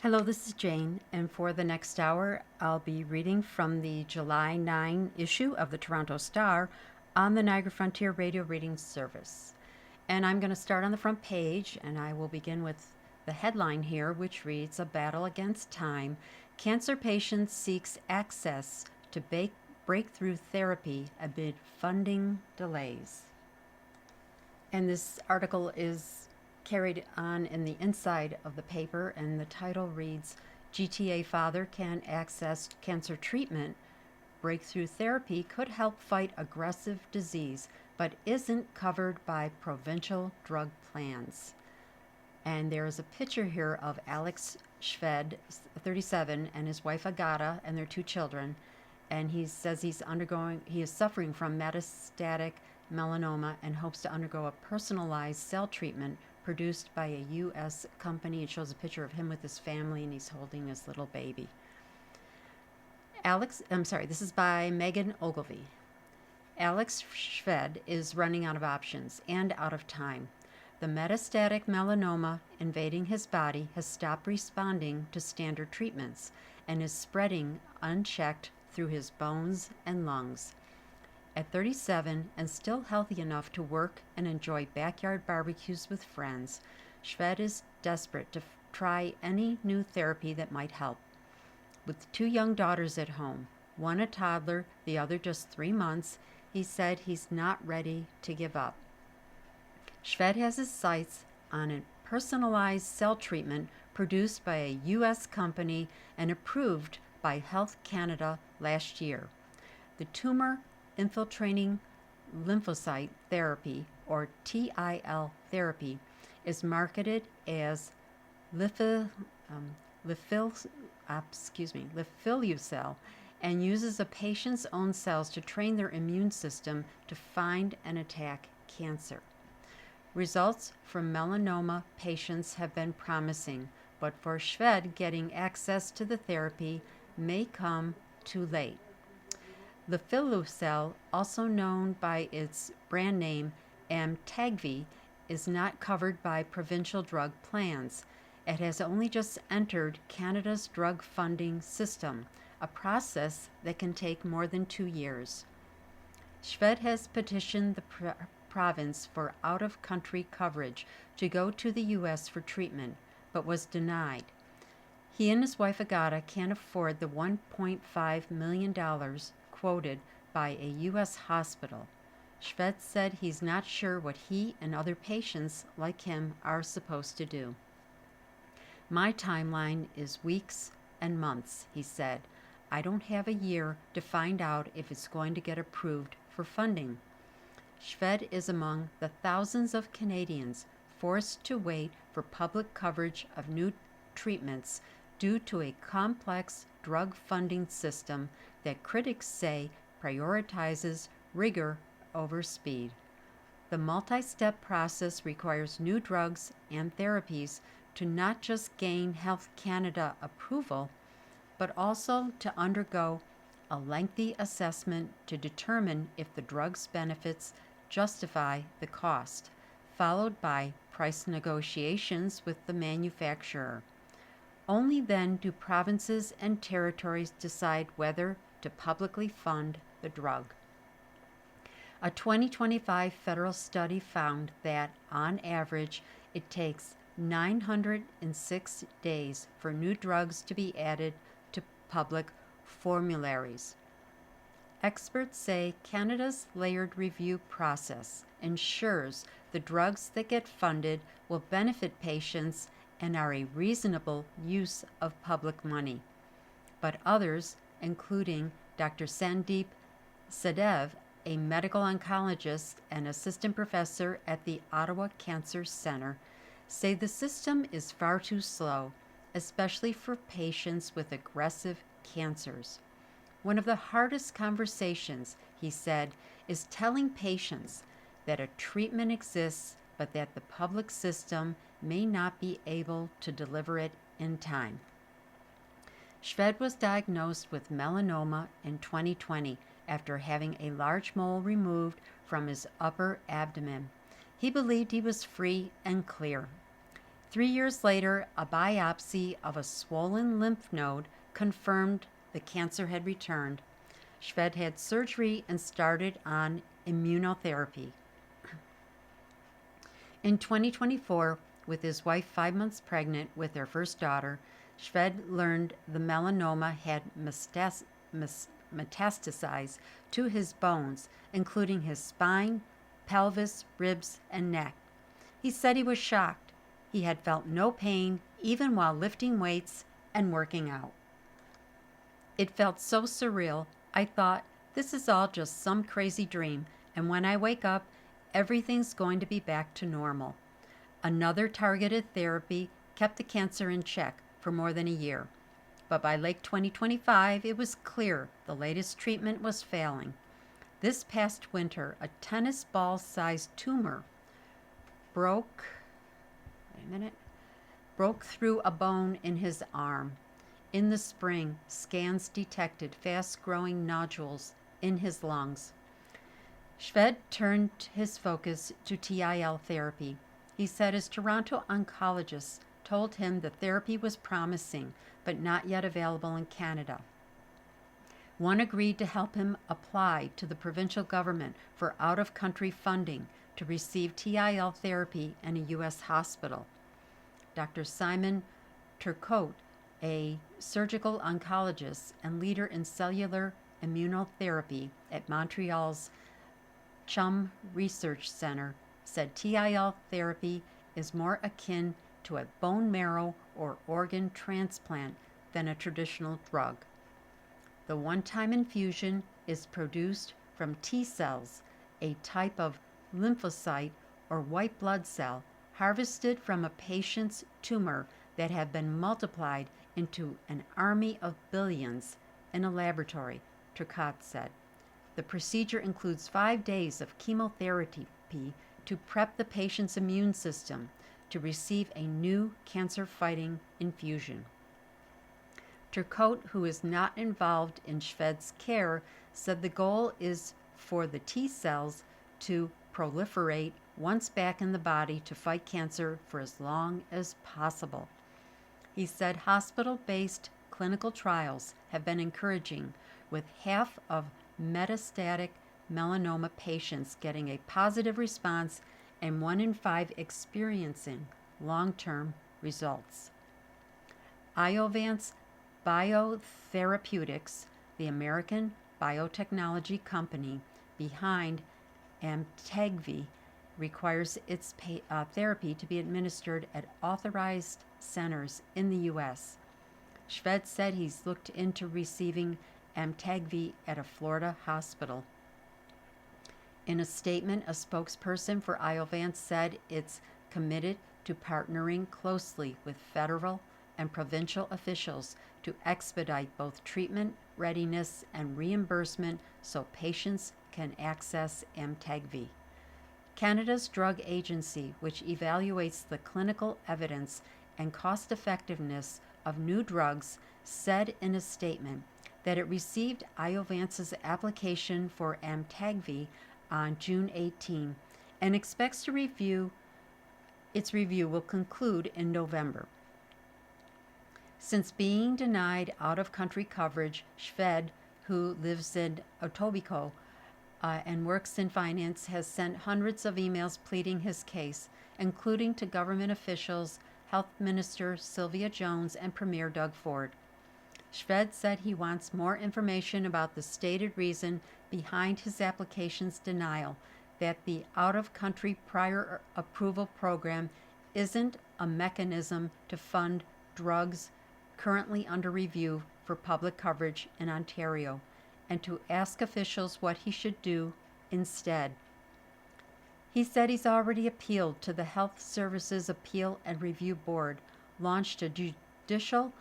Hello, this is Jane, and for the next hour, I'll be reading from the July 9 issue of the Toronto Star on the Niagara Frontier Radio Reading Service. And I'm going to start on the front page, and I will begin with the headline here, which reads, "A Battle Against Time. Cancer Patient Seeks Access to Breakthrough Therapy Amid Funding Delays." And this article is carried on in the inside of the paper, and the title reads, "GTA Father Can Access Cancer Treatment. Breakthrough Therapy Could Help Fight Aggressive Disease, but Isn't Covered by Provincial Drug Plans." And there is a picture here of Alex Shved, 37, and his wife Agata and their two children. And he says he is suffering from metastatic melanoma and hopes to undergo a personalized cell treatment produced by a U.S. company. It shows a picture of him with his family, and he's holding his little baby. This is by Megan Ogilvy. Alex Shved is running out of options and out of time. The metastatic melanoma invading his body has stopped responding to standard treatments and is spreading unchecked through his bones and lungs. At 37 and still healthy enough to work and enjoy backyard barbecues with friends, Shved is desperate to try any new therapy that might help. With two young daughters at home, one a toddler, the other just 3 months, he said he's not ready to give up. Shved has his sights on a personalized cell treatment produced by a U.S. company and approved by Health Canada last year. The tumor infiltrating lymphocyte therapy, or TIL therapy, is marketed as Lifileucel and uses a patient's own cells to train their immune system to find and attack cancer. Results from melanoma patients have been promising, but for Shved, getting access to the therapy may come too late. Lifileucel, also known by its brand name Amtagvi, is not covered by provincial drug plans. It has only just entered Canada's drug funding system, a process that can take more than 2 years. Shved has petitioned the province for out-of-country coverage to go to the U.S. for treatment, but was denied. He and his wife Agata can't afford the $1.5 million quoted by a U.S. hospital. Shved said he's not sure what he and other patients like him are supposed to do. "My timeline is weeks and months," he said. "I don't have a year to find out if it's going to get approved for funding." Shved is among the thousands of Canadians forced to wait for public coverage of new treatments due to a complex drug funding system that critics say prioritizes rigor over speed. The multi-step process requires new drugs and therapies to not just gain Health Canada approval, but also to undergo a lengthy assessment to determine if the drug's benefits justify the cost, followed by price negotiations with the manufacturer. Only then do provinces and territories decide whether to publicly fund the drug. A 2025 federal study found that, on average, it takes 906 days for new drugs to be added to public formularies. Experts say Canada's layered review process ensures the drugs that get funded will benefit patients and are a reasonable use of public money. But others, including Dr. Sandeep Sadev, a medical oncologist and assistant professor at the Ottawa Cancer Centre, say the system is far too slow, especially for patients with aggressive cancers. "One of the hardest conversations," he said, "is telling patients that a treatment exists, but that the public system may not be able to deliver it in time." Shved was diagnosed with melanoma in 2020 after having a large mole removed from his upper abdomen. He believed he was free and clear. 3 years later, a biopsy of a swollen lymph node confirmed the cancer had returned. Shved had surgery and started on immunotherapy. In 2024, with his wife 5 months pregnant with their first daughter, Shved learned the melanoma had metastasized to his bones, including his spine, pelvis, ribs, and neck. He said he was shocked. He had felt no pain even while lifting weights and working out. It felt so surreal. I thought, this is all just some crazy dream, and when I wake up, everything's going to be back to normal. Another targeted therapy kept the cancer in check for more than a year. But by late 2025, it was clear the latest treatment was failing. This past winter, a tennis ball-sized tumor broke through a bone in his arm. In the spring, scans detected fast-growing nodules in his lungs. Shved turned his focus to TIL therapy. He said his Toronto oncologist told him the therapy was promising, but not yet available in Canada. One agreed to help him apply to the provincial government for out-of-country funding to receive TIL therapy in a U.S. hospital. Dr. Simon Turcotte, a surgical oncologist and leader in cellular immunotherapy at Montreal's CHUM Research Center, said TIL therapy is more akin to a bone marrow or organ transplant than a traditional drug. The one-time infusion is produced from T cells, a type of lymphocyte or white blood cell harvested from a patient's tumor that have been multiplied into an army of billions in a laboratory, Turcotte said. The procedure includes 5 days of chemotherapy to prep the patient's immune system to receive a new cancer-fighting infusion. Turcotte, who is not involved in Shved's care, said the goal is for the T cells to proliferate once back in the body to fight cancer for as long as possible. He said hospital-based clinical trials have been encouraging, with half of metastatic melanoma patients getting a positive response and 1 in 5 experiencing long-term results. Iovance Biotherapeutics, the American biotechnology company behind Amtagvi, requires its therapy to be administered at authorized centers in the U.S. Shved said he's looked into receiving Amtagvi at a Florida hospital. In a statement, a spokesperson for Iovance said it's committed to partnering closely with federal and provincial officials to expedite both treatment readiness and reimbursement so patients can access Amtagvi. Canada's drug agency, which evaluates the clinical evidence and cost-effectiveness of new drugs, said in a statement that it received Iovance's application for Amtagvi on June 18 and expects to its review will conclude in November. Since being denied out-of-country coverage, Shved, who lives in Etobicoke and works in finance, has sent hundreds of emails pleading his case, including to government officials, Health Minister Sylvia Jones, and Premier Doug Ford. Shved said he wants more information about the stated reason behind his application's denial, that the out-of-country prior approval program isn't a mechanism to fund drugs currently under review for public coverage in Ontario, and to ask officials what he should do instead. He said he's already appealed to the Health Services Appeal and Review Board, launched a judicial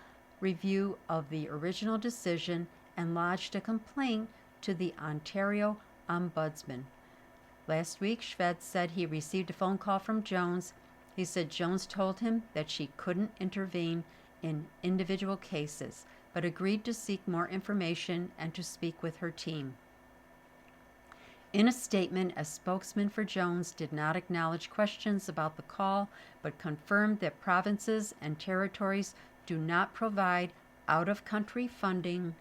review of the original decision, and lodged a complaint to the Ontario Ombudsman. Last week, Shved said he received a phone call from Jones. He said Jones told him that she couldn't intervene in individual cases, but agreed to seek more information and to speak with her team. In a statement, a spokesman for Jones did not acknowledge questions about the call, but confirmed that provinces and territories do not provide out-of-country funding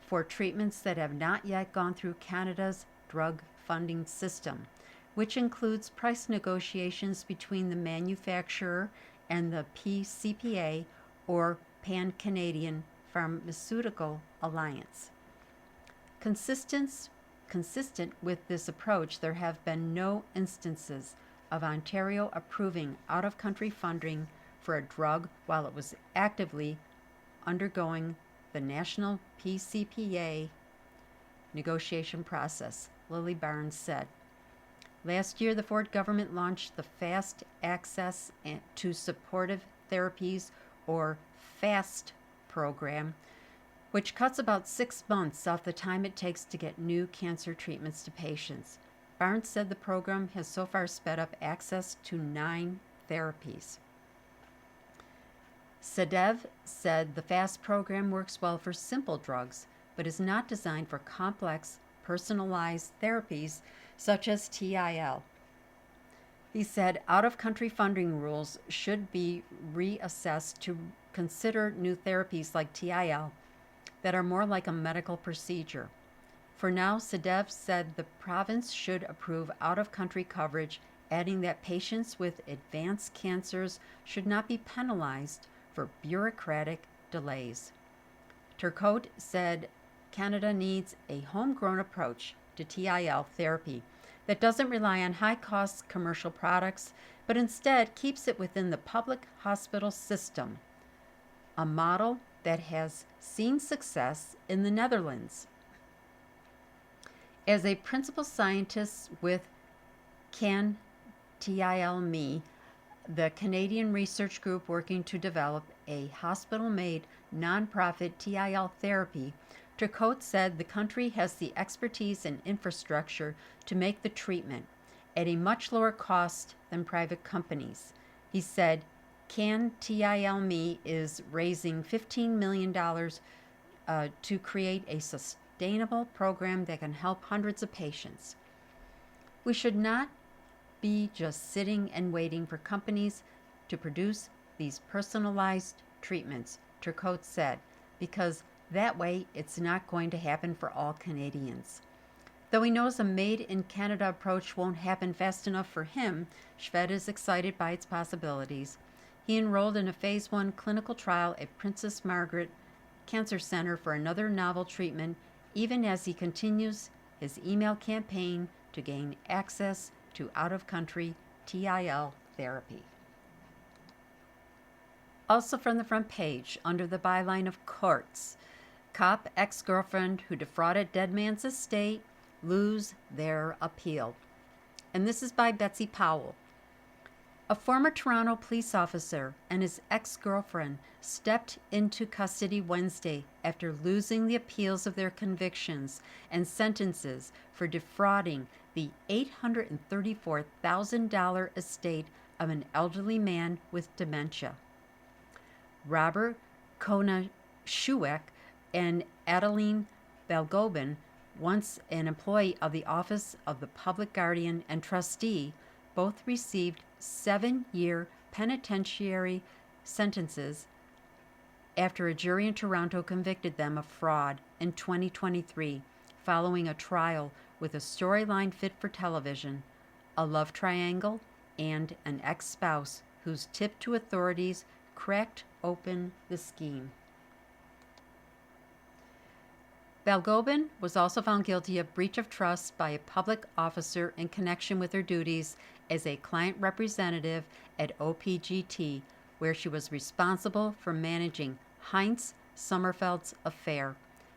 for treatments that have not yet gone through Canada's drug funding system, which includes price negotiations between the manufacturer and the PCPA, or Pan-Canadian Pharmaceutical Alliance. Consistent with this approach, there have been no instances of Ontario approving out-of-country funding for a drug while it was actively undergoing the national PCPA negotiation process, Lily Barnes said. Last year, the Ford government launched the Fast Access to Supportive Therapies, or FAST program, which cuts about 6 months off the time it takes to get new cancer treatments to patients. Barnes said the program has so far sped up access to 9 therapies. Sadev said the FAST program works well for simple drugs, but is not designed for complex, personalized therapies such as TIL. He said out-of-country funding rules should be reassessed to consider new therapies like TIL that are more like a medical procedure. For now, Sadev said the province should approve out-of-country coverage, adding that patients with advanced cancers should not be penalized for bureaucratic delays. Turcotte said Canada needs a homegrown approach to TIL therapy that doesn't rely on high-cost commercial products, but instead keeps it within the public hospital system, a model that has seen success in the Netherlands. As a principal scientist with CanTIL-Me, the Canadian research group working to develop a hospital-made nonprofit TIL therapy, Turcotte said the country has the expertise and infrastructure to make the treatment at a much lower cost than private companies. He said CanTIL-Me is raising $15 million to create a sustainable program that can help hundreds of patients. We should not be just sitting and waiting for companies to produce these personalized treatments, Turcotte said, because that way it's not going to happen for all Canadians. Though he knows a made-in-Canada approach won't happen fast enough for him, Shved is excited by its possibilities. He enrolled in a Phase 1 clinical trial at Princess Margaret Cancer Center for another novel treatment, even as he continues his email campaign to gain access to out-of-country TIL therapy. Also from the front page, under the byline of courts, cop ex-girlfriend who defrauded dead man's estate lose their appeal. And this is by Betsy Powell. A former Toronto police officer and his ex-girlfriend stepped into custody Wednesday after losing the appeals of their convictions and sentences for defrauding the $834,000 estate of an elderly man with dementia. Robert Konashuek and Adeline Balgobin, once an employee of the Office of the Public Guardian and trustee, both received 7-year penitentiary sentences after a jury in Toronto convicted them of fraud in 2023, following a trial with a storyline fit for television, a love triangle, and an ex-spouse whose tip to authorities cracked open the scheme. Balgobin was also found guilty of breach of trust by a public officer in connection with her duties as a client representative at OPGT, where she was responsible for managing Heinz Sommerfeld's affair.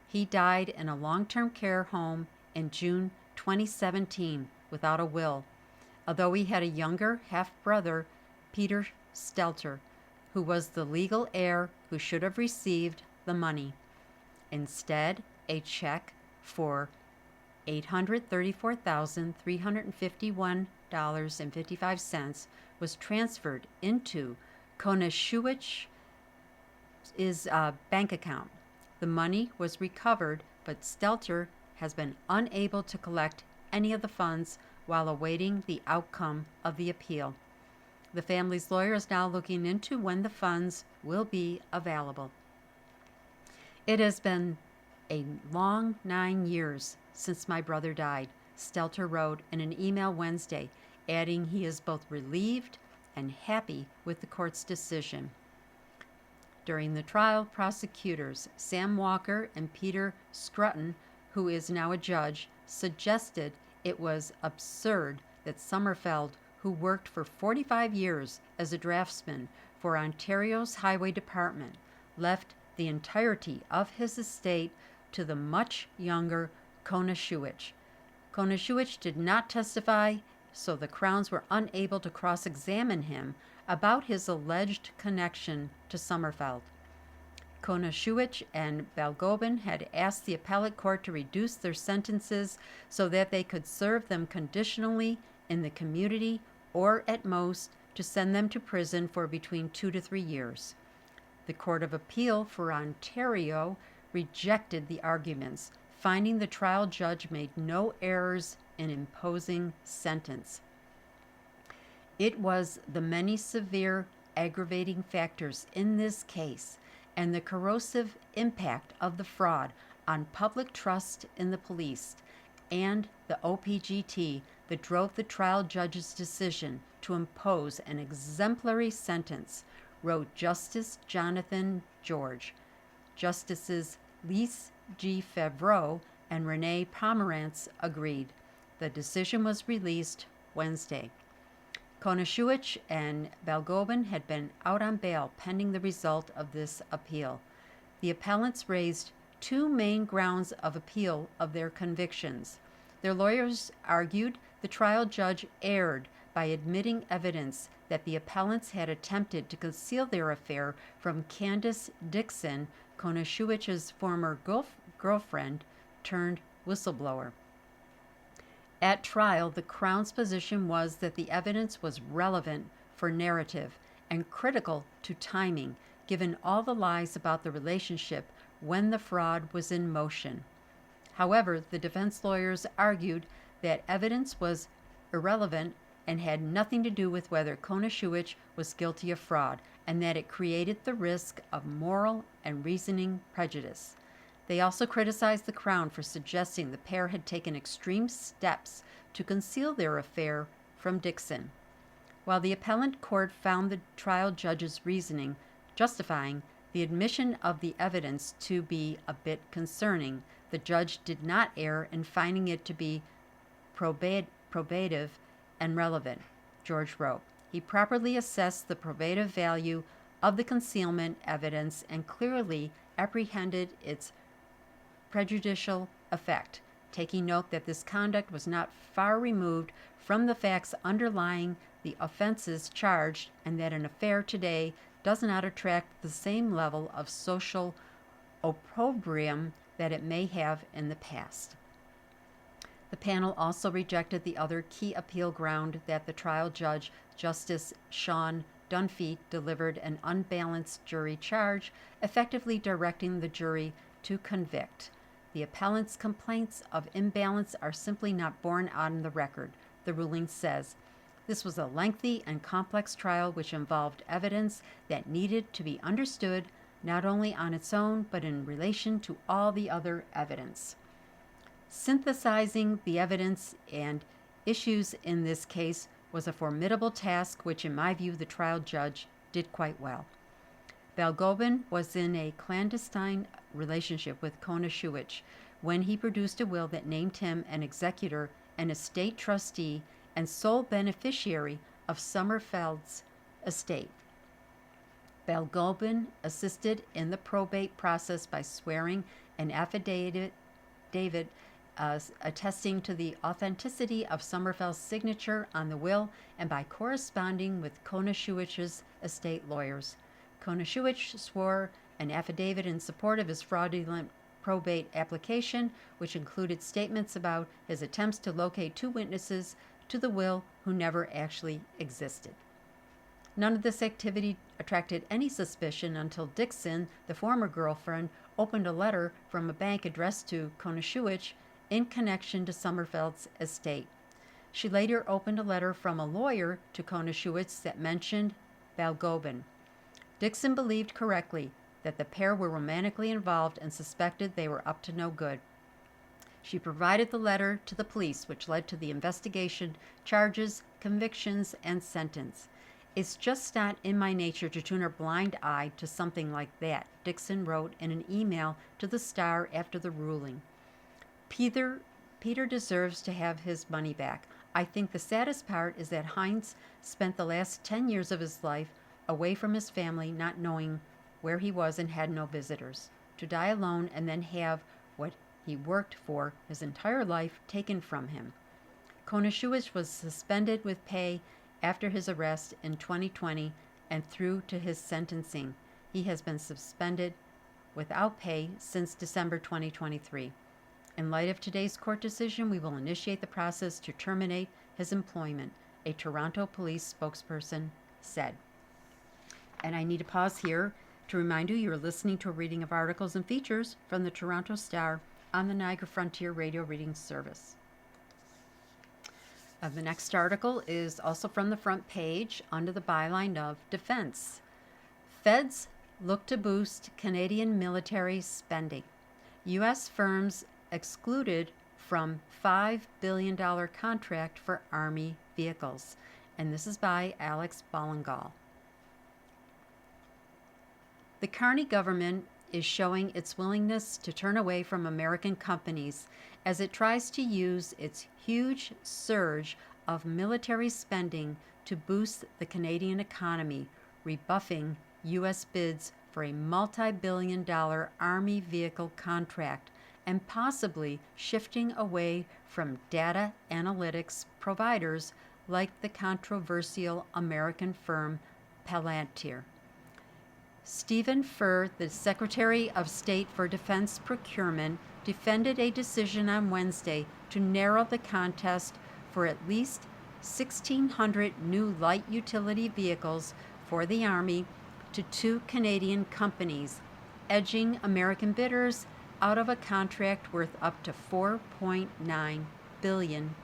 He died in a long-term care home in June 2017 without a will, although he had a younger half-brother, Peter Stelter, who was the legal heir who should have received the money. Instead, a check for $834,351.55 was transferred into Konashuwicz's bank account. The money was recovered, but Stelter has been unable to collect any of the funds while awaiting the outcome of the appeal. The family's lawyer is now looking into when the funds will be available. It has been a long 9 years since my brother died, Stelter wrote in an email Wednesday, adding he is both relieved and happy with the court's decision. During the trial, prosecutors Sam Walker and Peter Scruton, who is now a judge, suggested it was absurd that Sommerfeld, who worked for 45 years as a draftsman for Ontario's Highway Department, left the entirety of his estate to the much younger Konashewich. Konashewich did not testify, so the Crowns were unable to cross-examine him about his alleged connection to Sommerfeld. Konashewich and Balgobin had asked the appellate court to reduce their sentences so that they could serve them conditionally in the community, or at most to send them to prison for between 2 to 3 years. The Court of Appeal for Ontario rejected the arguments, finding the trial judge made no errors in imposing sentence. It was the many severe aggravating factors in this case and the corrosive impact of the fraud on public trust in the police and the OPGT that drove the trial judge's decision to impose an exemplary sentence, wrote Justice Jonathan George. Justices Lise G. Favreau and Renee Pomerantz agreed. The decision was released Wednesday. Konashewich and Balgobin had been out on bail pending the result of this appeal. The appellants raised 2 main grounds of appeal of their convictions. Their lawyers argued the trial judge erred by admitting evidence that the appellants had attempted to conceal their affair from Candace Dixon, Konashewich's former girlfriend turned whistleblower. At trial, the Crown's position was that the evidence was relevant for narrative and critical to timing, given all the lies about the relationship when the fraud was in motion. However, the defense lawyers argued that evidence was irrelevant and had nothing to do with whether Konashewich was guilty of fraud, and that it created the risk of moral and reasoning prejudice. They also criticized the Crown for suggesting the pair had taken extreme steps to conceal their affair from Dixon. While the appellate court found the trial judge's reasoning justifying the admission of the evidence to be a bit concerning, the judge did not err in finding it to be probative and relevant, George wrote. He properly assessed the probative value of the concealment evidence and clearly apprehended its prejudicial effect, taking note that this conduct was not far removed from the facts underlying the offenses charged and that an affair today does not attract the same level of social opprobrium that it may have in the past. The panel also rejected the other key appeal ground that the trial judge, Justice Sean Dunphy, delivered an unbalanced jury charge, effectively directing the jury to convict. The appellant's complaints of imbalance are simply not borne on the record, the ruling says. This was a lengthy and complex trial which involved evidence that needed to be understood not only on its own but in relation to all the other evidence. Synthesizing the evidence and issues in this case was a formidable task which, in my view, the trial judge did quite well. Balgobin was in a clandestine relationship with Konashewich when he produced a will that named him an executor and estate trustee and sole beneficiary of Sommerfeld's estate. Balgobin assisted in the probate process by swearing an affidavit attesting to the authenticity of Sommerfeld's signature on the will and by corresponding with Konashewich's estate lawyers. Konashewich swore an affidavit in support of his fraudulent probate application, which included statements about his attempts to locate 2 witnesses to the will who never actually existed. None of this activity attracted any suspicion until Dixon, the former girlfriend, opened a letter from a bank addressed to Konashewich in connection to Sommerfeld's estate. She later opened a letter from a lawyer to Konashewitz that mentioned Balgobin. Dixon believed correctly that the pair were romantically involved and suspected they were up to no good. She provided the letter to the police, which led to the investigation, charges, convictions, and sentence. It's just not in my nature to turn a blind eye to something like that, Dixon wrote in an email to the Star after the ruling. Peter deserves to have his money back. I think the saddest part is that Heinz spent the last 10 years of his life away from his family, not knowing where he was and had no visitors. To die alone and then have what he worked for his entire life taken from him. Konashewitz was suspended with pay after his arrest in 2020 and through to his sentencing. He has been suspended without pay since December 2023. In light of today's court decision, we will initiate the process to terminate his employment, a Toronto police spokesperson said. And I need to pause here to remind you you're listening to a reading of articles and features from the Toronto Star on the Niagara Frontier Radio Reading Service. The next article is also from the front page under the byline of Defense. Feds look to boost Canadian military spending. U.S. firms excluded from $5 billion contract for Army vehicles. And this is by Alex Bollingal. The Carney government is showing its willingness to turn away from American companies as it tries to use its huge surge of military spending to boost the Canadian economy, rebuffing U.S. bids for a multi-billion-dollar Army vehicle contract and possibly shifting away from data analytics providers like the controversial American firm Palantir. Stephen Furr, the Secretary of State for Defense Procurement, defended a decision on Wednesday to narrow the contest for at least 1,600 new light utility vehicles for the Army to 2 Canadian companies, edging American bidders out of a contract worth up to $4.9 billion.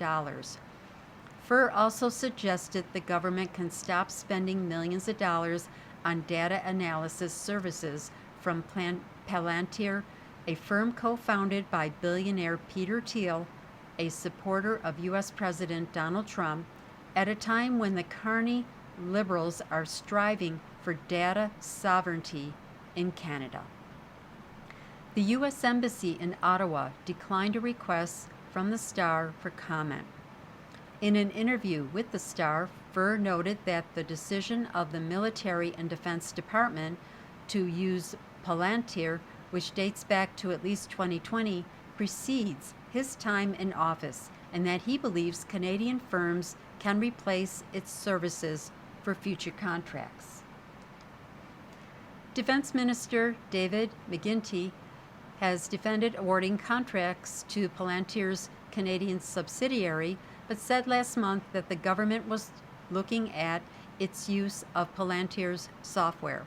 Furr also suggested the government can stop spending millions of dollars on data analysis services from Palantir, a firm co-founded by billionaire Peter Thiel, a supporter of U.S. President Donald Trump, at a time when the Carney Liberals are striving for data sovereignty in Canada. The U.S. Embassy in Ottawa declined a request from the Star for comment. In an interview with the Star, Furr noted that the decision of the Military and Defense Department to use Palantir, which dates back to at least 2020, precedes his time in office, and that he believes Canadian firms can replace its services for future contracts. Defense Minister David McGuinty has defended awarding contracts to Palantir's Canadian subsidiary, but said last month that the government was looking at its use of Palantir's software.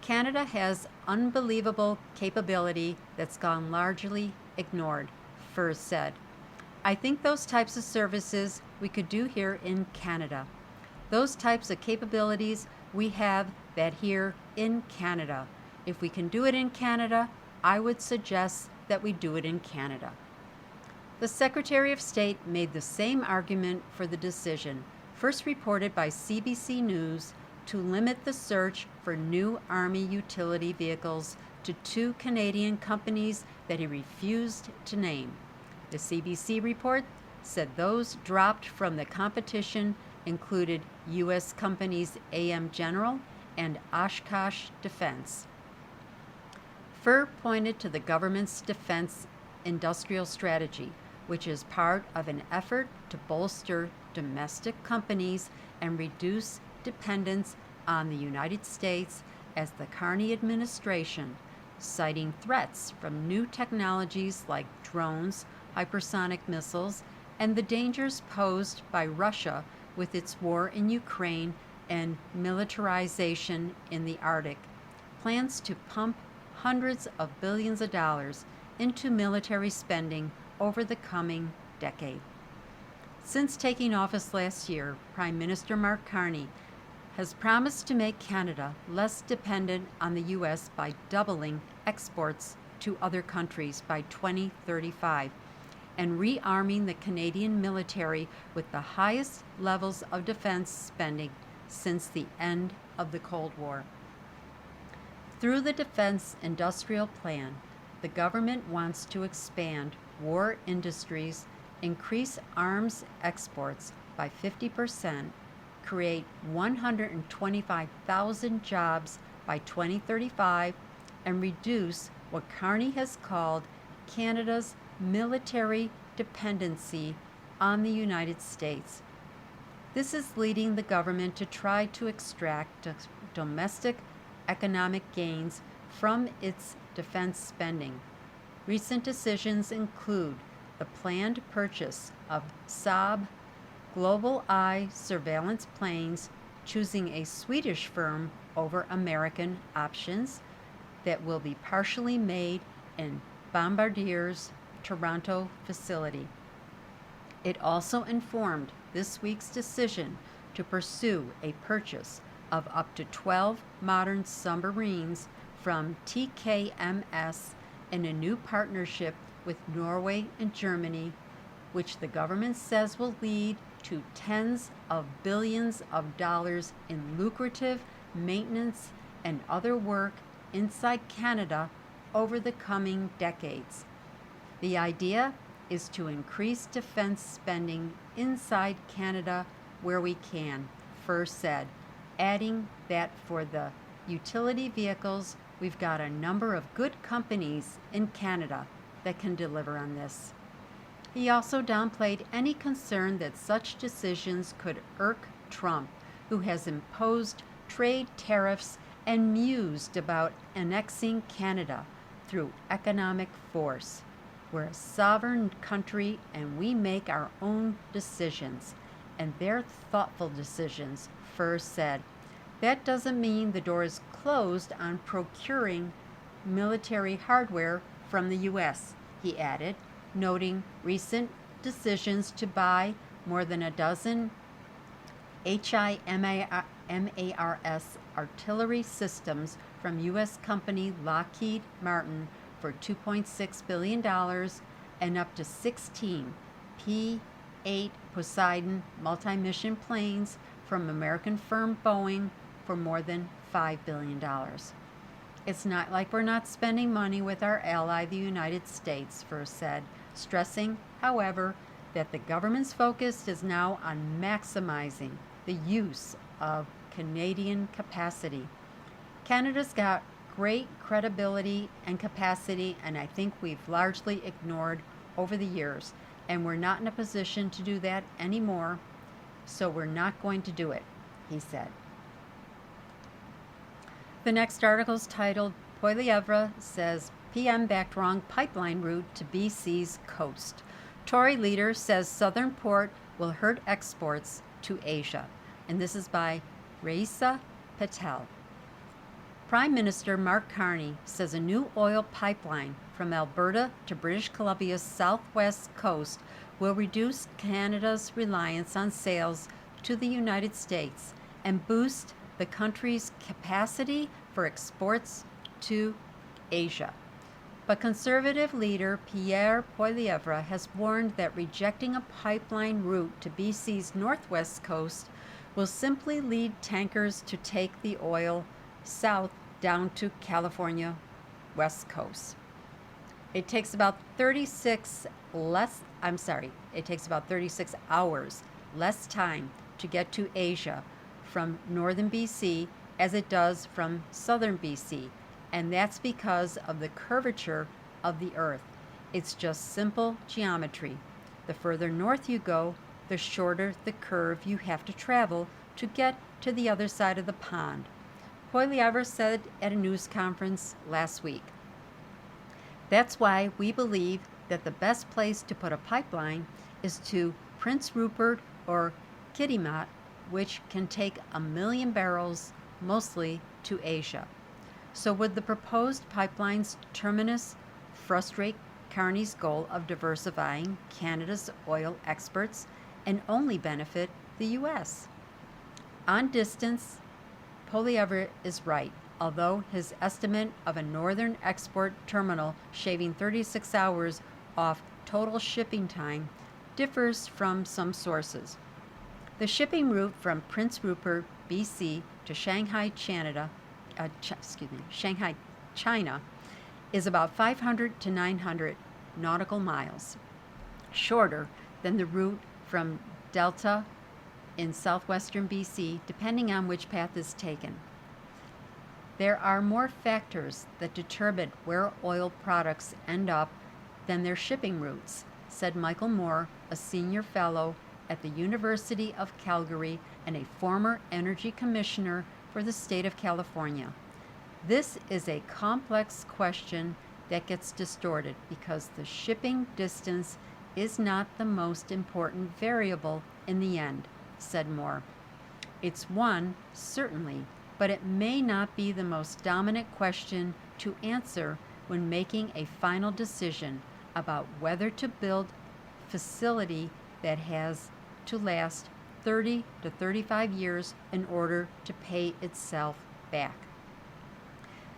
Canada has unbelievable capability that's gone largely ignored, Furr said. I think those types of services we could do here in Canada. Those types of capabilities we have that here in Canada. If we can do it in Canada, I would suggest that we do it in Canada. The Secretary of State made the same argument for the decision, first reported by CBC News, to limit the search for new Army utility vehicles to 2 Canadian companies that he refused to name. The CBC report said those dropped from the competition included U.S. companies AM General and Oshkosh Defense. Furr pointed to the government's defense industrial strategy, which is part of an effort to bolster domestic companies and reduce dependence on the United States as the Carney administration, citing threats from new technologies like drones, hypersonic missiles, and the dangers posed by Russia with its war in Ukraine and militarization in the Arctic, plans to pump hundreds of billions of dollars into military spending over the coming decade. Since taking office last year, Prime Minister Mark Carney has promised to make Canada less dependent on the U.S. by doubling exports to other countries by 2035 and rearming the Canadian military with the highest levels of defense spending since the end of the Cold War. Through the Defense Industrial Plan, the government wants to expand war industries, increase arms exports by 50%, create 125,000 jobs by 2035, and reduce what Carney has called Canada's military dependency on the United States. This is leading the government to try to extract domestic economic gains from its defense spending. Recent decisions include the planned purchase of Saab Global Eye surveillance planes, choosing a Swedish firm over American options that will be partially made in Bombardier's Toronto facility. It also informed this week's decision to pursue a purchase of up to 12 modern submarines from TKMS in a new partnership with Norway and Germany, which the government says will lead to tens of billions of dollars in lucrative maintenance and other work inside Canada over the coming decades. The idea is to increase defense spending inside Canada where we can, Furr said, adding that for the utility vehicles, we've got a number of good companies in Canada that can deliver on this. He also downplayed any concern that such decisions could irk Trump, who has imposed trade tariffs and mused about annexing Canada through economic force. We're a sovereign country and we make our own decisions, and they're thoughtful decisions, Furr said. That doesn't mean the door is closed on procuring military hardware from the U.S., he added, noting recent decisions to buy more than a dozen HIMARS artillery systems from U.S. company Lockheed Martin for $2.6 billion and up to 16 P-8 Poseidon multi-mission planes from American firm Boeing for more than $5 billion. It's not like we're not spending money with our ally, the United States, Furr said, stressing, however, that the government's focus is now on maximizing the use of Canadian capacity. Canada's got great credibility and capacity, and I think we've largely ignored over the years, and we're not in a position to do that anymore, so we're not going to do it, he said. The next article is titled, Poilievre says PM backed wrong pipeline route to BC's coast. Tory leader says southern port will hurt exports to Asia. And this is by Raisa Patel. Prime Minister Mark Carney says a new oil pipeline from Alberta to British Columbia's southwest coast will reduce Canada's reliance on sales to the United States and boost the country's capacity for exports to Asia. But Conservative leader Pierre Poilievre has warned that rejecting a pipeline route to BC's northwest coast will simply lead tankers to take the oil south down to California west coast. It takes about 36 hours less time to get to Asia from northern BC as it does from southern BC, and that's because of the curvature of the Earth. It's just simple geometry. The further north you go, the shorter the curve you have to travel to get to the other side of the pond. Poilievre said at a news conference last week. That's why we believe that the best place to put a pipeline is to Prince Rupert or Kitimat, which can take 1 million barrels, mostly to Asia. So would the proposed pipeline's terminus frustrate Carney's goal of diversifying Canada's oil exports and only benefit the U.S. On distance, Poilievre is right, although his estimate of a northern export terminal shaving 36 hours off total shipping time differs from some sources. The shipping route from Prince Rupert, BC to Shanghai, China is about 500 to 900 nautical miles, shorter than the route from Delta in southwestern BC, depending on which path is taken. There are more factors that determine where oil products end up than their shipping routes, said Michael Moore, a senior fellow at the University of Calgary and a former energy commissioner for the state of California. This is a complex question that gets distorted because the shipping distance is not the most important variable in the end, said Moore. It's one, certainly, but it may not be the most dominant question to answer when making a final decision about whether to build a facility that has to last 30 to 35 years in order to pay itself back.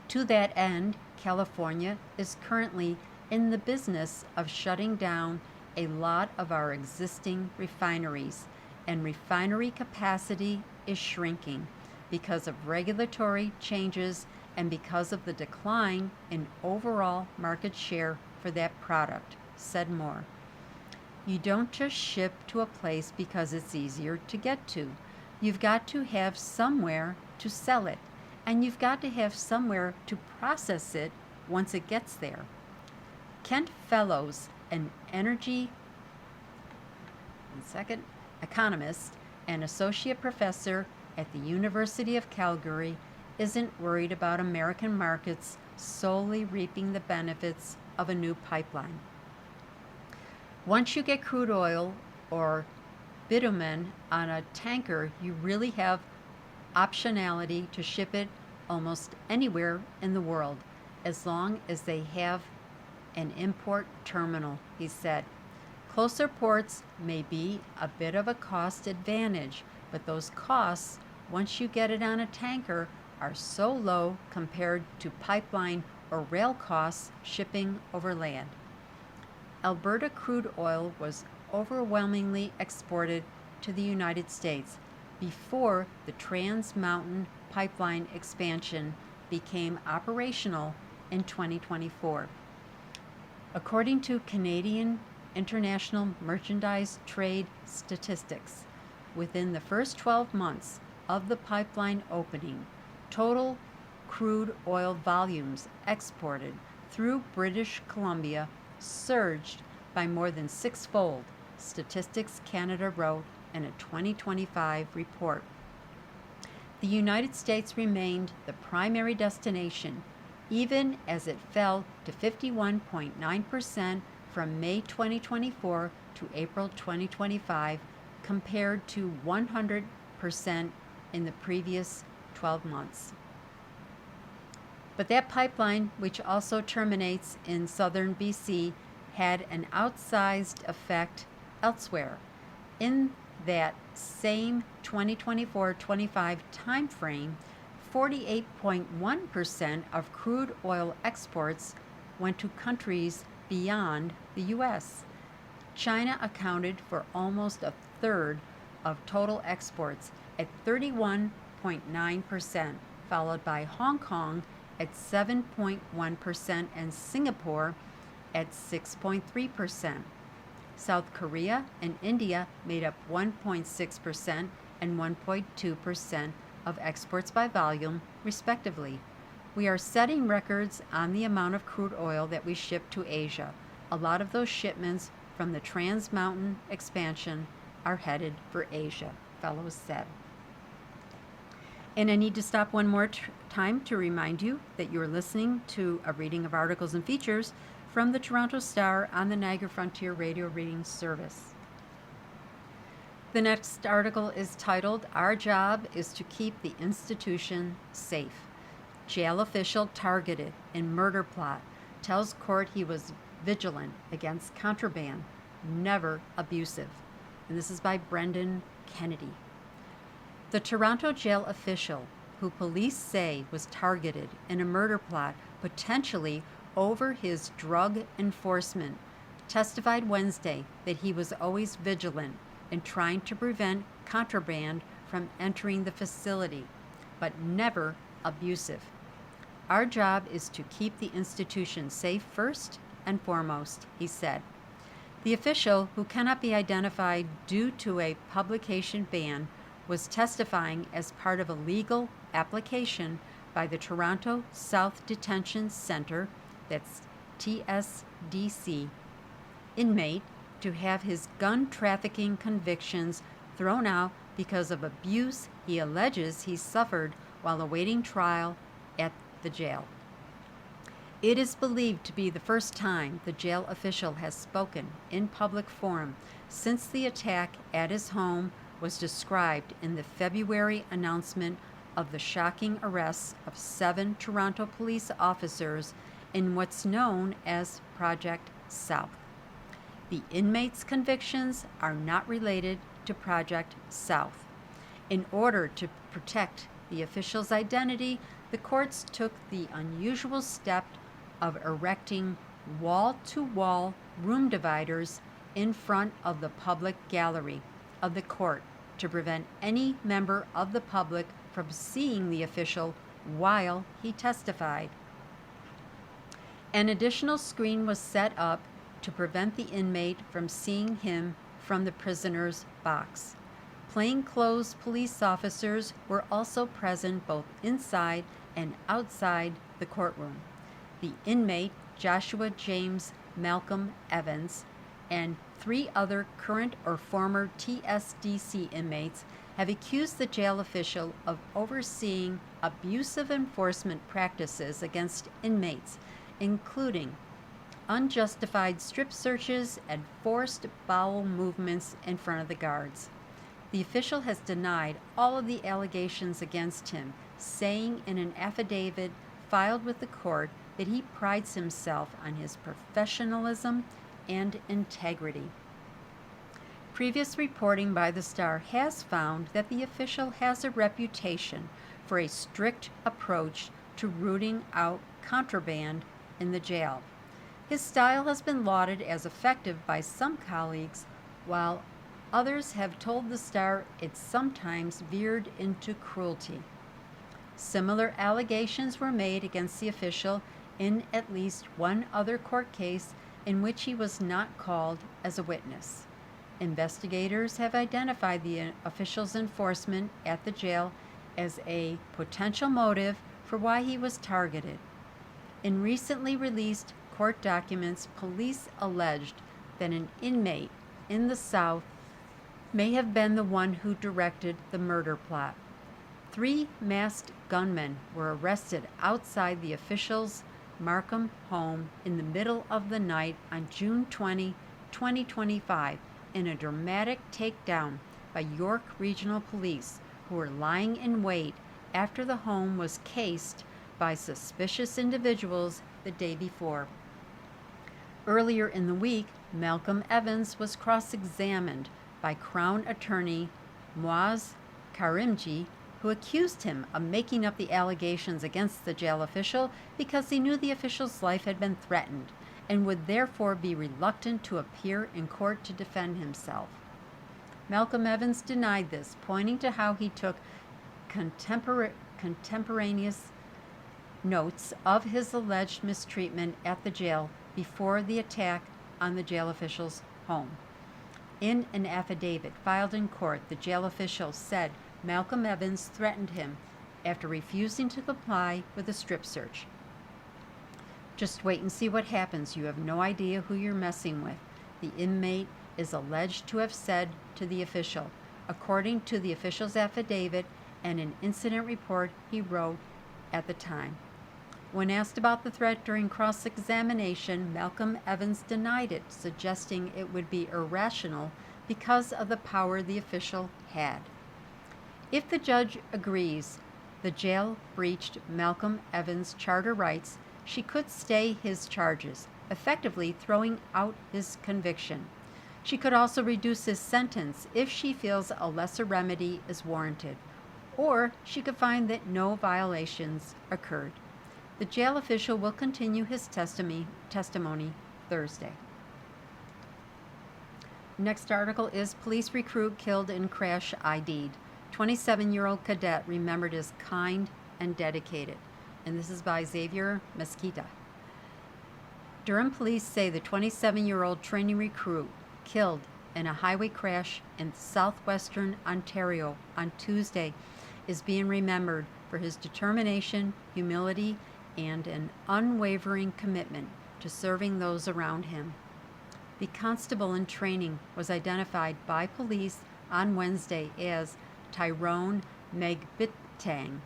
To that end, California is currently in the business of shutting down a lot of our existing refineries, and refinery capacity is shrinking because of regulatory changes and because of the decline in overall market share for that product, said Moore. You don't just ship to a place because it's easier to get to. You've got to have somewhere to sell it, and you've got to have somewhere to process it once it gets there. Kent Fellows, an economist and associate professor at the University of Calgary, isn't worried about American markets solely reaping the benefits of a new pipeline. Once you get crude oil or bitumen on a tanker, you really have optionality to ship it almost anywhere in the world, as long as they have an import terminal, he said. Closer ports may be a bit of a cost advantage, but those costs, once you get it on a tanker, are so low compared to pipeline or rail costs shipping over land. Alberta crude oil was overwhelmingly exported to the United States before the Trans Mountain pipeline expansion became operational in 2024. According to Canadian International Merchandise Trade Statistics, within the first 12 months of the pipeline opening, total crude oil volumes exported through British Columbia surged by more than sixfold, Statistics Canada wrote in a 2025 report. The United States remained the primary destination, even as it fell to 51.9% from May 2024 to April 2025, compared to 100% in the previous 12 months. But that pipeline, which also terminates in southern BC, had an outsized effect elsewhere. In that same 2024-25 timeframe, 48.1% of crude oil exports went to countries beyond the U.S. China accounted for almost a third of total exports at 31.9%, followed by Hong Kong at 7.1% and Singapore at 6.3%. South Korea and India made up 1.6% and 1.2% of exports by volume, respectively. We are setting records on the amount of crude oil that we ship to Asia. A lot of those shipments from the Trans Mountain expansion are headed for Asia, Fellows said. And I need to stop one more time to remind you that you're listening to a reading of articles and features from the Toronto Star on the Niagara Frontier Radio Reading Service. The next article is titled, "Our Job is to Keep the Institution Safe. Jail official targeted in murder plot tells court he was vigilant against contraband, never abusive. And this is by Brendan Kennedy. The Toronto jail official, who police say was targeted in a murder plot potentially over his drug enforcement, testified Wednesday that he was always vigilant in trying to prevent contraband from entering the facility, but never abusive. Our job is to keep the institution safe first and foremost, he said. The official, who cannot be identified due to a publication ban, was testifying as part of a legal application by the Toronto South Detention Center, that's TSDC, inmate to have his gun trafficking convictions thrown out because of abuse he alleges he suffered while awaiting trial at the jail. It is believed to be the first time the jail official has spoken in public forum since the attack at his home was described in the February announcement of the shocking arrests of 7 Toronto police officers in what's known as Project South. The inmates' convictions are not related to Project South. In order to protect the official's identity, the courts took the unusual step of erecting wall-to-wall room dividers in front of the public gallery of the court to prevent any member of the public from seeing the official while he testified. An additional screen was set up to prevent the inmate from seeing him from the prisoner's box. Plainclothes police officers were also present both inside and outside the courtroom. The inmate, Joshua James Malcolm Evans, and 3 other current or former TSDC inmates have accused the jail official of overseeing abusive enforcement practices against inmates, including unjustified strip searches and forced bowel movements in front of the guards. The official has denied all of the allegations against him, saying in an affidavit filed with the court that he prides himself on his professionalism and integrity. Previous reporting by the Star has found that the official has a reputation for a strict approach to rooting out contraband in the jail. His style has been lauded as effective by some colleagues, while others have told the Star it sometimes veered into cruelty. Similar allegations were made against the official in at least one other court case in which he was not called as a witness. Investigators have identified the official's enforcement at the jail as a potential motive for why he was targeted. In recently released court documents, police alleged that an inmate in the South may have been the one who directed the murder plot. 3 masked gunmen were arrested outside the official's Markham home in the middle of the night on June 20, 2025, in a dramatic takedown by York Regional Police, who were lying in wait after the home was cased by suspicious individuals the day before. Earlier in the week, Malcolm Evans was cross-examined by Crown Attorney Moaz Karimji, who accused him of making up the allegations against the jail official because he knew the official's life had been threatened and would therefore be reluctant to appear in court to defend himself. Malcolm Evans denied this, pointing to how he took contemporaneous notes of his alleged mistreatment at the jail before the attack on the jail official's home. In an affidavit filed in court, the jail official said Malcolm Evans threatened him after refusing to comply with a strip search. "Just wait and see what happens. You have no idea who you're messing with," the inmate is alleged to have said to the official, according to the official's affidavit and an incident report he wrote at the time. When asked about the threat during cross-examination, Malcolm Evans denied it, suggesting it would be irrational because of the power the official had. If the judge agrees the jail breached Malcolm Evans' charter rights, she could stay his charges, effectively throwing out his conviction. She could also reduce his sentence if she feels a lesser remedy is warranted, or she could find that no violations occurred. The jail official will continue his testimony Thursday. Next article is Police Recruit Killed in Crash ID'd. 27-year-old cadet remembered as kind and dedicated. And this is by Xavier Mesquita. Durham police say the 27-year-old training recruit killed in a highway crash in southwestern Ontario on Tuesday is being remembered for his determination, humility, and an unwavering commitment to serving those around him. The constable in training was identified by police on Wednesday as Tyrone Megbetang,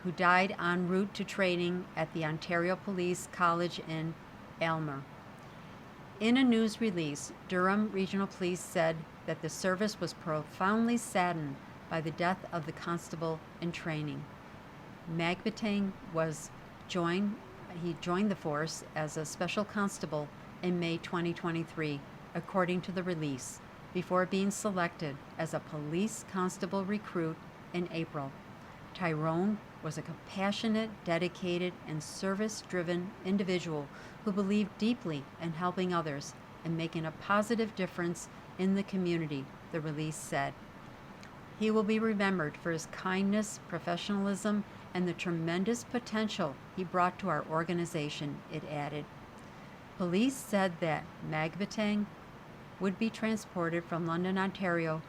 who died en route to training at the Ontario Police College in Aylmer. In a news release, Durham Regional Police said that the service was profoundly saddened by the death of the constable in training. Megbetang joined the force as a special constable in May 2023, according to the release, before being selected as a police constable recruit in April. Tyrone was a compassionate, dedicated, and service-driven individual who believed deeply in helping others and making a positive difference in the community, the release said. He will be remembered for his kindness, professionalism, and the tremendous potential he brought to our organization, it added. Police said that Megbetang would be transported from London, Ontario,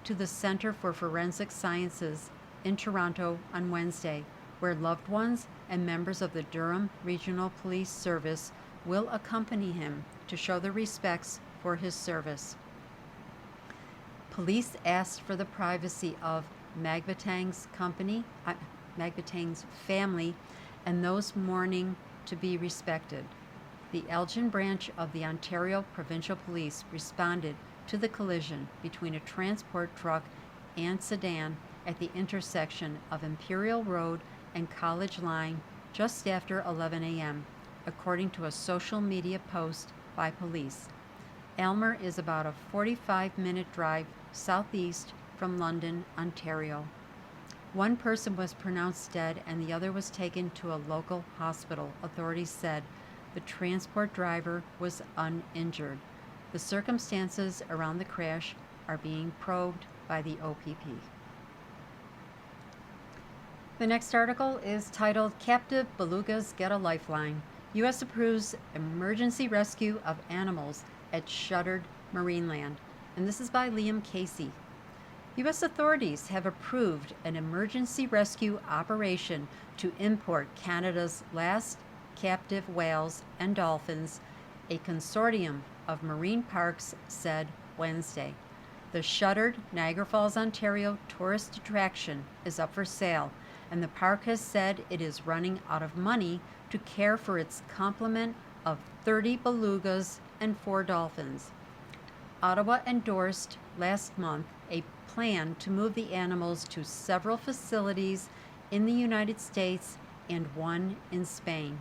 to the Centre for Forensic Sciences in Toronto on Wednesday, where loved ones and members of the Durham Regional Police Service will accompany him to show their respects for his service. Police asked for the privacy of Megbetang's family, and those mourning to be respected. The Elgin branch of the Ontario Provincial Police responded to the collision between a transport truck and sedan at the intersection of Imperial Road and College Line just after 11 a.m., according to a social media post by police. Aylmer is about a 45-minute drive southeast from London, Ontario. One person was pronounced dead and the other was taken to a local hospital, authorities said. The transport driver was uninjured. The circumstances around the crash are being probed by the OPP. The next article is titled Captive Belugas Get a Lifeline. U.S. approves emergency rescue of animals at shuttered Marineland. And this is by Liam Casey. U.S. authorities have approved an emergency rescue operation to import Canada's last captive whales and dolphins, a consortium of marine parks said Wednesday. The shuttered Niagara Falls, Ontario tourist attraction is up for sale, and the park has said it is running out of money to care for its complement of 30 belugas and 4 dolphins. Ottawa endorsed last month a plan to move the animals to several facilities in the United States and one in Spain.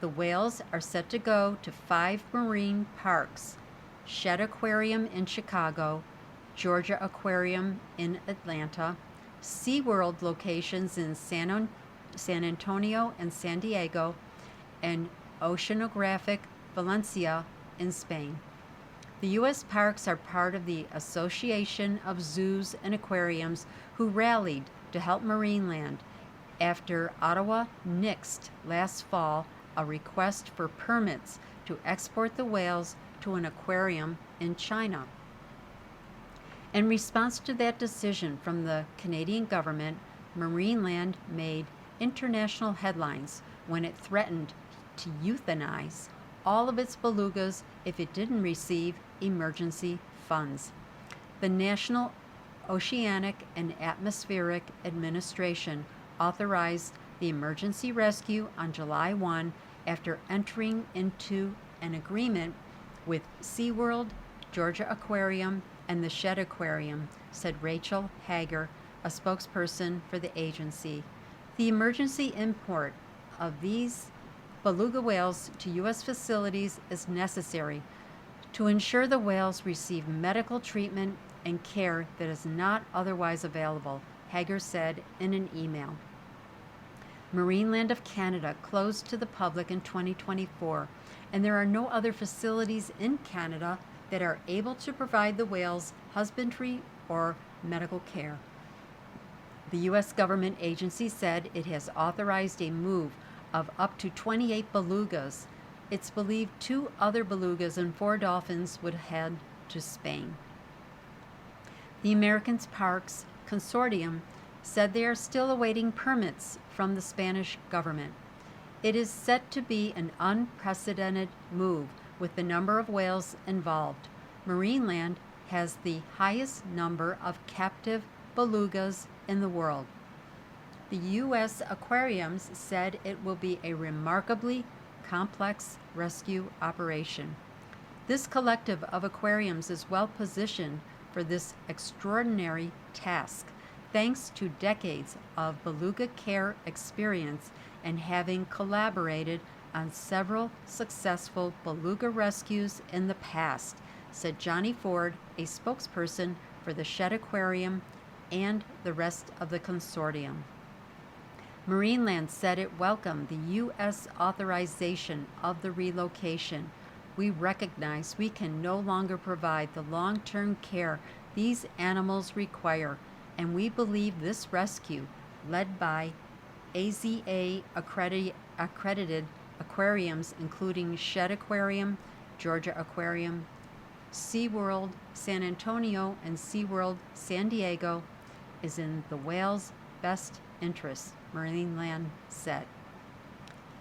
The whales are set to go to 5 marine parks: Shedd Aquarium in Chicago, Georgia Aquarium in Atlanta, SeaWorld locations in San Antonio and San Diego, and Oceanographic Valencia in Spain. The U.S. parks are part of the Association of Zoos and Aquariums, who rallied to help Marineland after Ottawa nixed last fall a request for permits to export the whales to an aquarium in China. In response to that decision from the Canadian government, Marineland made international headlines when it threatened to euthanize all of its belugas if it didn't receive emergency funds. The National Oceanic and Atmospheric Administration authorized the emergency rescue on July 1 after entering into an agreement with SeaWorld, Georgia Aquarium, and the Shedd Aquarium, said Rachel Hager, a spokesperson for the agency. The emergency import of these beluga whales to U.S. facilities is necessary to ensure the whales receive medical treatment and care that is not otherwise available, Hager said in an email. Marineland of Canada closed to the public in 2024, and there are no other facilities in Canada that are able to provide the whales husbandry or medical care. The U.S. government agency said it has authorized a move of up to 28 belugas. It's believed 2 other belugas and 4 dolphins would head to Spain. The American Parks Consortium said they are still awaiting permits from the Spanish government. It is set to be an unprecedented move with the number of whales involved. Marineland has the highest number of captive belugas in the world. The U.S. Aquariums said it will be a remarkably complex rescue operation. This collective of aquariums is well positioned for this extraordinary task, thanks to decades of beluga care experience and having collaborated on several successful beluga rescues in the past, said Johnny Ford, a spokesperson for the Shedd Aquarium and the rest of the consortium. Marineland said it welcomed the U.S. authorization of the relocation. We recognize we can no longer provide the long-term care these animals require, and we believe this rescue, led by AZA accredited aquariums including Shedd Aquarium, Georgia Aquarium, SeaWorld San Antonio, and SeaWorld San Diego, is in the whales' best interest, Marineland said.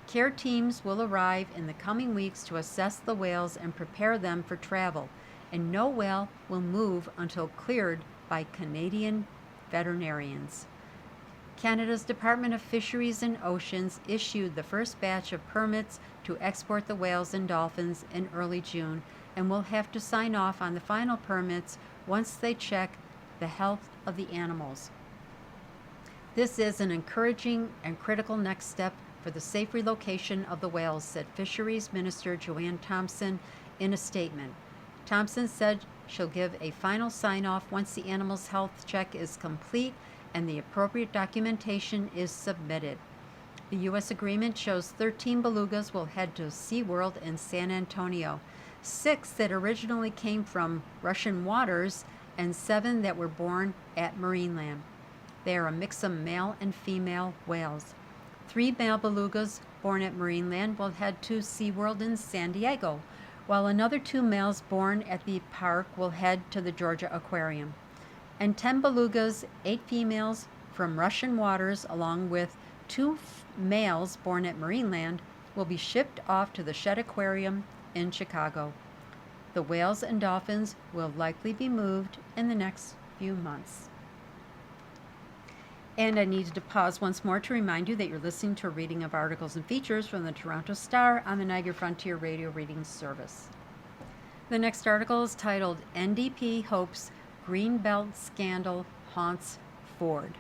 Care teams will arrive in the coming weeks to assess the whales and prepare them for travel, and no whale will move until cleared by Canadian veterinarians. Canada's Department of Fisheries and Oceans issued the first batch of permits to export the whales and dolphins in early June and will have to sign off on the final permits once they check the health of the animals. This is an encouraging and critical next step for the safe relocation of the whales, said Fisheries Minister Joanne Thompson in a statement. Thompson said she'll give a final sign-off once the animal's health check is complete and the appropriate documentation is submitted. The U.S. agreement shows 13 belugas will head to SeaWorld in San Antonio, 6 that originally came from Russian waters, and 7 that were born at Marineland. They are a mix of male and female whales. 3 male belugas born at Marineland will head to SeaWorld in San Diego, while another 2 males born at the park will head to the Georgia Aquarium. And 10 belugas, 8 females from Russian waters, along with 2 males born at Marineland, will be shipped off to the Shedd Aquarium in Chicago. The whales and dolphins will likely be moved in the next few months. And I needed to pause once more to remind you that you're listening to a reading of articles and features from the Toronto Star on the Niagara Frontier Radio Reading Service. The next article is titled, NDP Hopes Greenbelt Scandal Haunts Ford.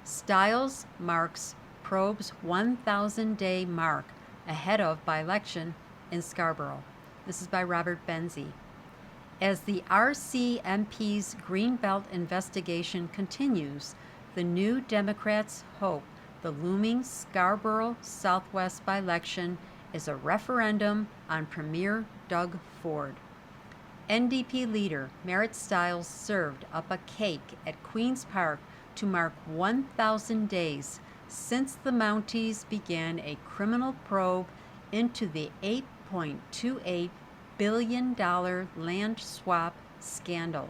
Stiles marks probe's 1,000-day mark ahead of by-election in Scarborough. This is by Robert Benzie. As the RCMP's Greenbelt investigation continues, the New Democrats hope the looming Scarborough Southwest by-election is a referendum on Premier Doug Ford. NDP leader Marit Stiles served up a cake at Queen's Park to mark 1,000 days since the Mounties began a criminal probe into the $8.28 billion land swap scandal.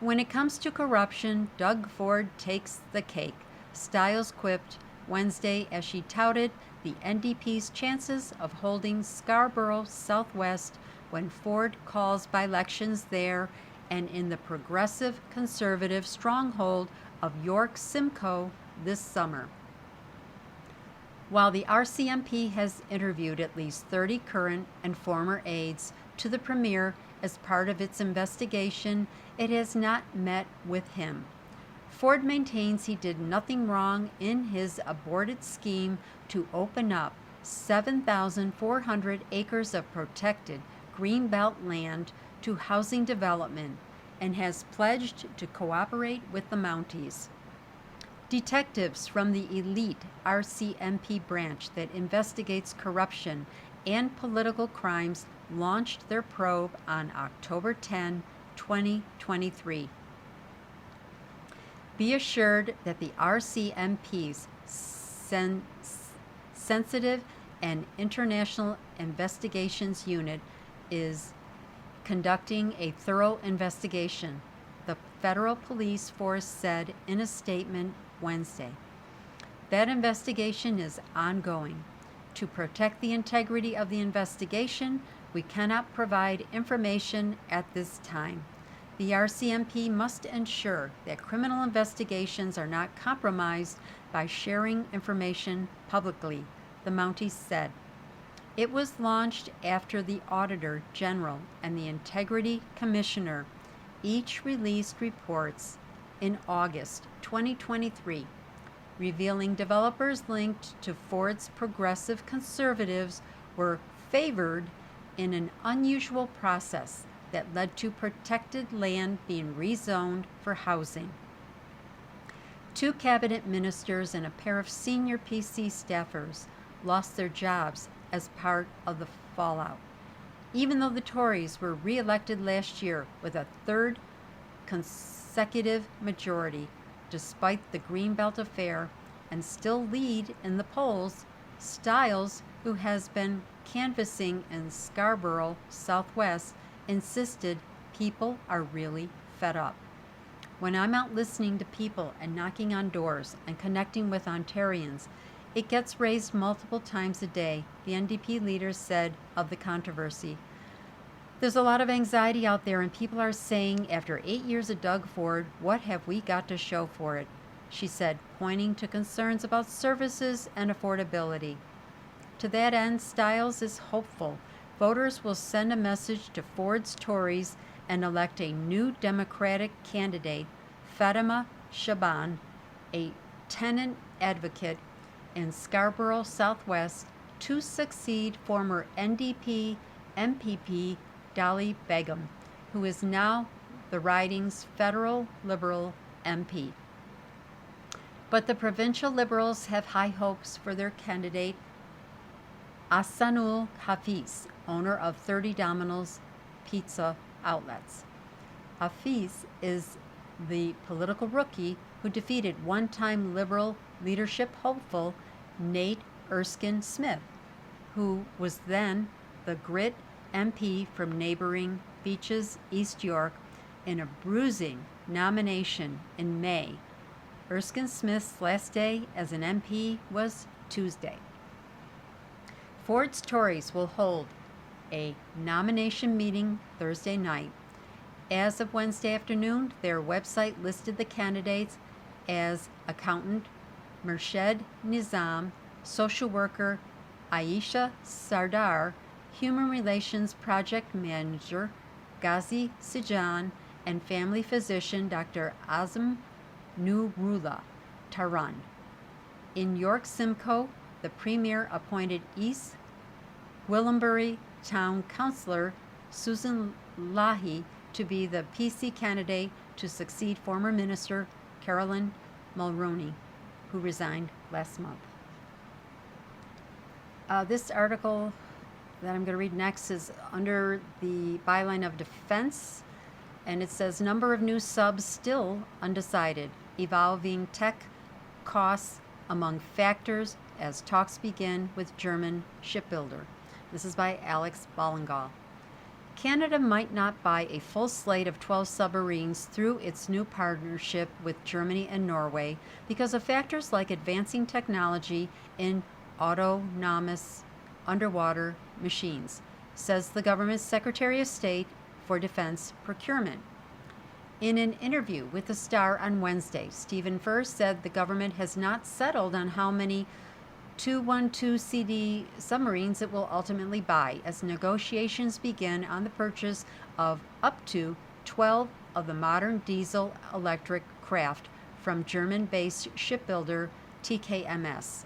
When it comes to corruption, Doug Ford takes the cake, Stiles quipped Wednesday as she touted the NDP's chances of holding Scarborough Southwest when Ford calls by-elections there and in the progressive conservative stronghold of York Simcoe this summer. While the RCMP has interviewed at least 30 current and former aides to the Premier as part of its investigation, it has not met with him. maintains he did nothing wrong in his aborted scheme to open up 7,400 acres of protected greenbelt land to housing development and has pledged to cooperate with the Mounties. Detectives from the elite RCMP branch that investigates corruption and political crimes launched their probe on October 10, 2023. Be assured that the RCMP's Sensitive and International Investigations Unit is conducting a thorough investigation, the federal police force said in a statement Wednesday. That investigation is ongoing. To protect the integrity of the investigation, we cannot provide information at this time. The RCMP must ensure that criminal investigations are not compromised by sharing information publicly, the Mounties said. It was launched after the Auditor General and the Integrity Commissioner each released reports in August 2023, revealing developers linked to Ford's progressive conservatives were favored in an unusual process that led to protected land being rezoned for housing. 2 cabinet ministers and a pair of senior PC staffers lost their jobs as part of the fallout. Even though the Tories were re-elected last year with a third consecutive majority, despite the Greenbelt affair, and still lead in the polls, Stiles, who has been canvassing in Scarborough Southwest, insisted people are really fed up. When I'm out listening to people and knocking on doors and connecting with Ontarians, it gets raised multiple times a day, the NDP leader said of the controversy. There's a lot of anxiety out there, and people are saying, after 8 years of Doug Ford, what have we got to show for it? She said, pointing to concerns about services and affordability. To that end, Stiles is hopeful voters will send a message to Ford's Tories and elect a new Democratic candidate, Fatima Shaban, a tenant advocate in Scarborough Southwest, to succeed former NDP MPP Dolly Begum, who is now the riding's federal Liberal MP. But the provincial Liberals have high hopes for their candidate, Ahsanul Hafiz, owner of 30 Domino's pizza outlets. Hafiz is the political rookie who defeated one-time Liberal leadership hopeful Nate Erskine Smith, who was then the Grit MP from neighboring Beaches, East York, in a bruising nomination in May. Erskine Smith's last day as an MP was Tuesday. Ford's Tories will hold a nomination meeting Thursday night. As of Wednesday afternoon, their website listed the candidates as accountant Murshed Nizam, social worker Aisha Sardar, human relations project manager Ghazi Sijan, and family physician Dr. Azam Nurullah Taran. In York Simcoe, the Premier appointed East Gwillimbury Town Councillor Susan Lahi to be the PC candidate to succeed former Minister Carolyn Mulroney, who resigned last month. This article that I'm going to read next is under the byline of defense, and it says number of new subs still undecided, evolving tech costs among factors as talks begin with German shipbuilder. This is by Alex Bollingal. Canada might not buy a full slate of 12 submarines through its new partnership with Germany and Norway because of factors like advancing technology in autonomous underwater machines, says the government's Secretary of State for Defense Procurement. In an interview with The Star on Wednesday, Stephen Furr said the government has not settled on how many 212CD submarines it will ultimately buy as negotiations begin on the purchase of up to 12 of the modern diesel-electric craft from German-based shipbuilder TKMS.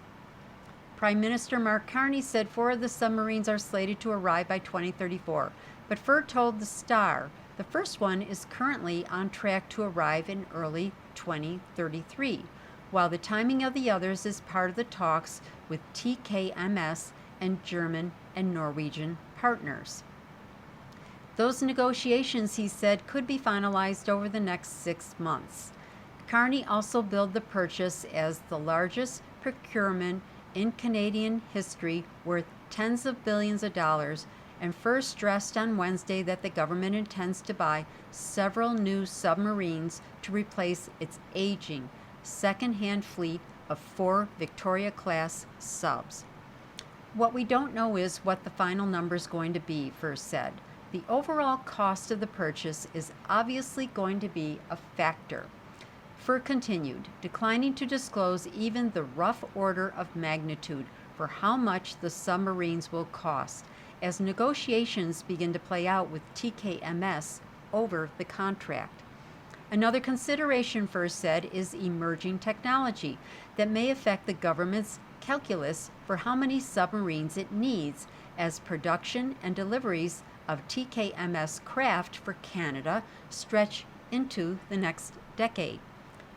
Prime Minister Mark Carney said 4 of the submarines are slated to arrive by 2034, but Fur told the Star the first one is currently on track to arrive in early 2033, while the timing of the others is part of the talks with TKMS and German and Norwegian partners. Those negotiations, he said, could be finalized over the next 6 months. Carney also billed the purchase as the largest procurement in Canadian history, worth tens of billions of dollars, and first stressed on Wednesday that the government intends to buy several new submarines to replace its aging second-hand fleet of 4 Victoria-class subs. What we don't know is what the final number is going to be, First said. The overall cost of the purchase is obviously going to be a factor. Fur continued, declining to disclose even the rough order of magnitude for how much the submarines will cost, as negotiations begin to play out with TKMS over the contract. Another consideration, Fur said, is emerging technology that may affect the government's calculus for how many submarines it needs, as production and deliveries of TKMS craft for Canada stretch into the next decade.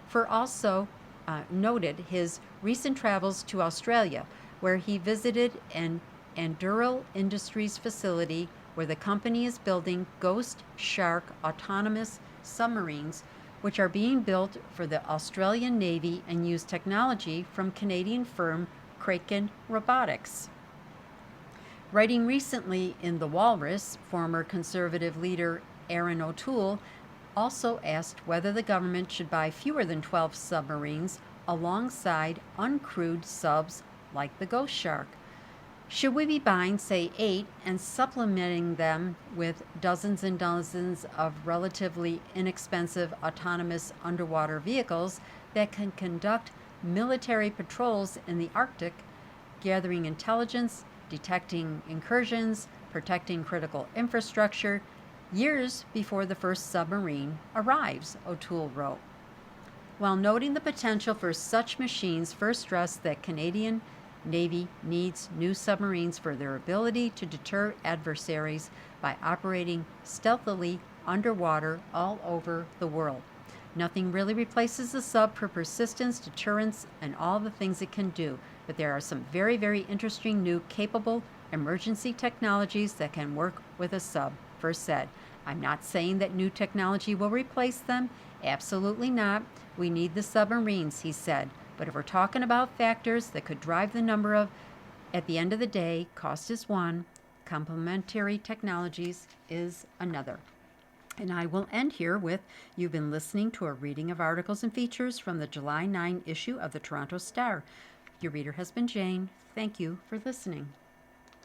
Fur also noted his recent travels to Australia, where he visited an Anduril Industries facility where the company is building Ghost Shark autonomous submarines, which are being built for the Australian Navy and use technology from Canadian firm Kraken Robotics. Writing recently in The Walrus, former Conservative leader Erin O'Toole also asked whether the government should buy fewer than 12 submarines alongside uncrewed subs like the Ghost Shark. Should we be buying, say, 8 and supplementing them with dozens and dozens of relatively inexpensive autonomous underwater vehicles that can conduct military patrols in the Arctic, gathering intelligence, detecting incursions, protecting critical infrastructure, years before the first submarine arrives, O'Toole wrote. While noting the potential for such machines, Fur stressed that Canadian Navy needs new submarines for their ability to deter adversaries by operating stealthily underwater all over the world. Nothing really replaces the sub for persistence, deterrence, and all the things it can do, but there are some very, very interesting new capable emergency technologies that can work with a sub, Fur said. I'm not saying that new technology will replace them. Absolutely not. We need the submarines, he said. But if we're talking about factors that could drive the number of, at the end of the day, cost is one, complementary technologies is another. And I will end here with, you've been listening to a reading of articles and features from the July 9 issue of the Toronto Star. Your reader has been Jane. Thank you for listening.